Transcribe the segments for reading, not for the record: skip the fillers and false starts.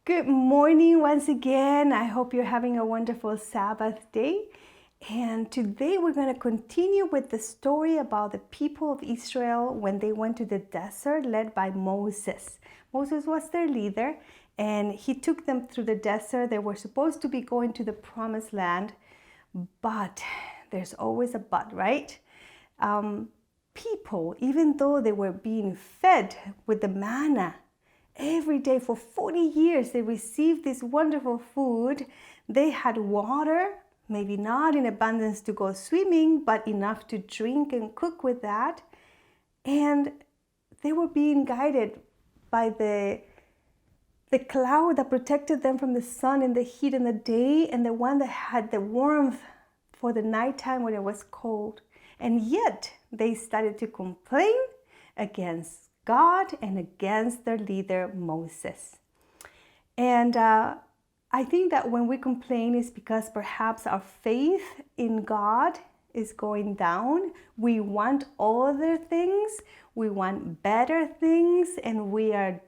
Good morning once again. I hope you're having a wonderful Sabbath day. And today we're going to continue with the story about the people of Israel when they went to the desert led by Moses. Moses was their leader and he took them through the desert. They were supposed to be going to the promised land, but there's always a but, right? People, even though they were being fed with the manna, every day for 40 years, they received this wonderful food. They had water, maybe not in abundance to go swimming, but enough to drink and cook with that. And they were being guided by the cloud that protected them from the sun and the heat in the day, and the one that had the warmth for the nighttime when it was cold. And yet they started to complain against God and against their leader, Moses. And I think that when we complain is because perhaps our faith in God is going down. We want other things, we want better things, and we are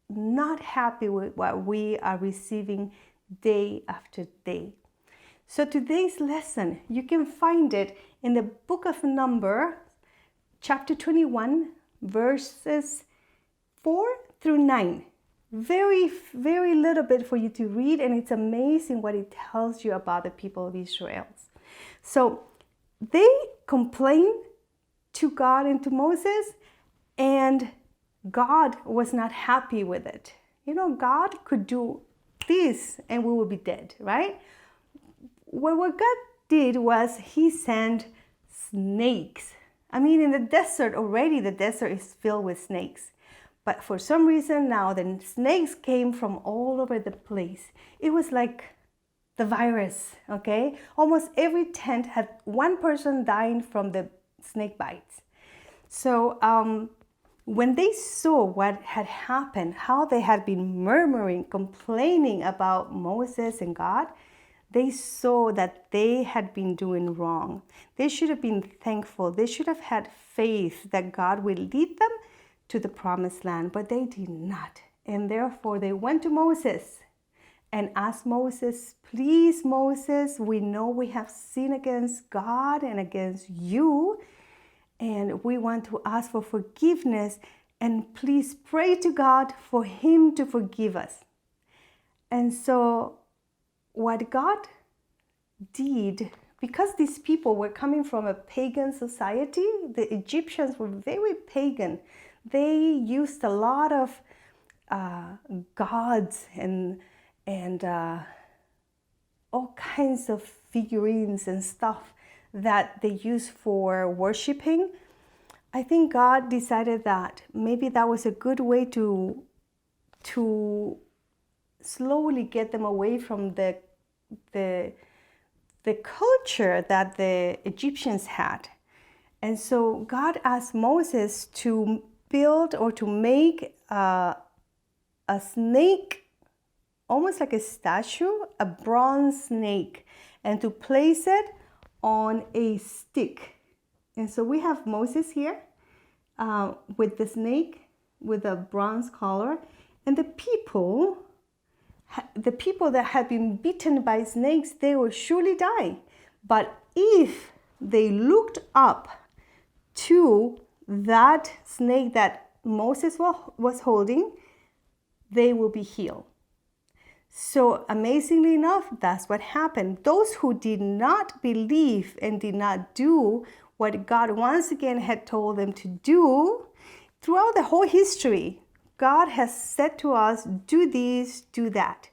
not happy with what we are receiving day after day. So today's lesson, you can find it in the book of Numbers, chapter 21, verses 4 through 9. Very, very little bit for you to read, and it's amazing what it tells you about the people of Israel. So they complained to God and to Moses, and God was not happy with it. You know, God could do this and we would be dead, right? Well, what God did was he sent snakes. I mean, in the desert already, the desert is filled with snakes. But for some reason now, the snakes came from all over the place. It was like the virus, okay? Almost every tent had one person dying from the snake bites. So when they saw what had happened, how they had been murmuring, complaining about Moses and God, they saw that they had been doing wrong. They should have been thankful. They should have had faith that God will lead them to the promised land, but they did not. And therefore they went to Moses and asked Moses, please, Moses, we know we have sinned against God and against you, and we want to ask for forgiveness, and please pray to God for him to forgive us. And so what God did, because these people were coming from a pagan society, the Egyptians were very pagan. They used a lot of gods and all kinds of figurines and stuff that they used for worshiping. I think God decided that maybe that was a good way to slowly get them away from the culture that the Egyptians had. And so God asked Moses to build or to make a snake, almost like a statue, a bronze snake, and to place it on a stick. And so we have Moses here with the snake with a bronze collar, and the people that had been bitten by snakes, they will surely die. But if they looked up to that snake that Moses was holding, they will be healed. So amazingly enough, that's what happened. Those who did not believe and did not do what God once again had told them to do, throughout the whole history, God has said to us, do this, do that.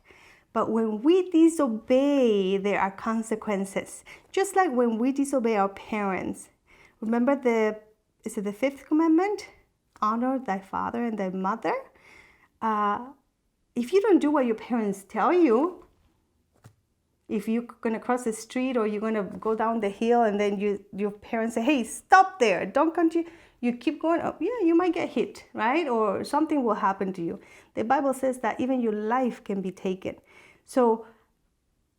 But when we disobey, there are consequences. Just like when we disobey our parents. Remember is it the 5th commandment? Honor thy father and thy mother. If you don't do what your parents tell you, if you're going to cross the street or you're going to go down the hill and then your parents say, hey, stop there, don't continue. You keep going up, yeah, you might get hit, right? Or something will happen to you. The Bible says that even your life can be taken. So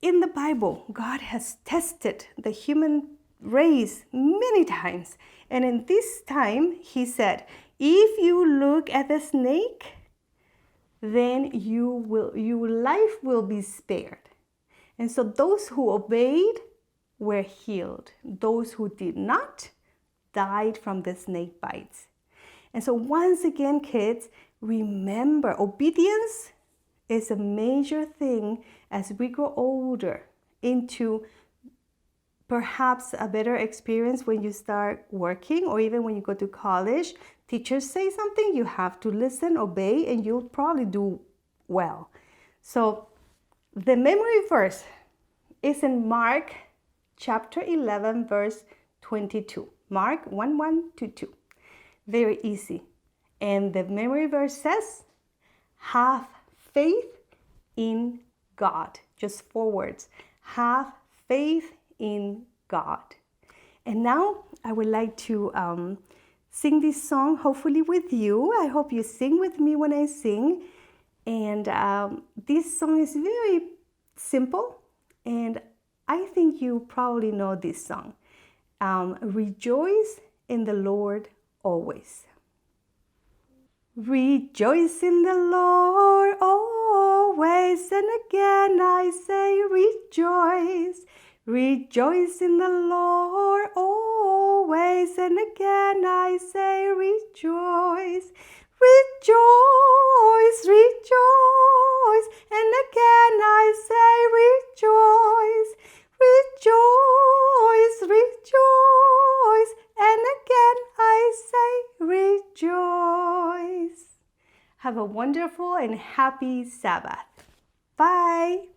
in the Bible, God has tested the human race many times. And in this time, he said, if you look at the snake, then your life will be spared. And so those who obeyed were healed. Those who did not died from the snake bites. And so once again, kids, remember, obedience is a major thing as we grow older into perhaps a better experience when you start working, or even when you go to college. Teachers say something, you have to listen, obey, and you'll probably do well. So the memory verse is in Mark chapter 11, verse 22. Mark 1:1-2. Very easy. And the memory verse says, have faith in God. Just 4 words. Have faith in God. And now I would like to sing this song, hopefully with you. I hope you sing with me when I sing. And this song is very simple, and I think you probably know this song. Rejoice in the Lord always. Rejoice in the Lord always, and again I say rejoice. Rejoice in the Lord always, and again I say rejoice. Rejoice, rejoice, and again I say rejoice. Rejoice, rejoice, and again I say rejoice. Have a wonderful and happy Sabbath. Bye.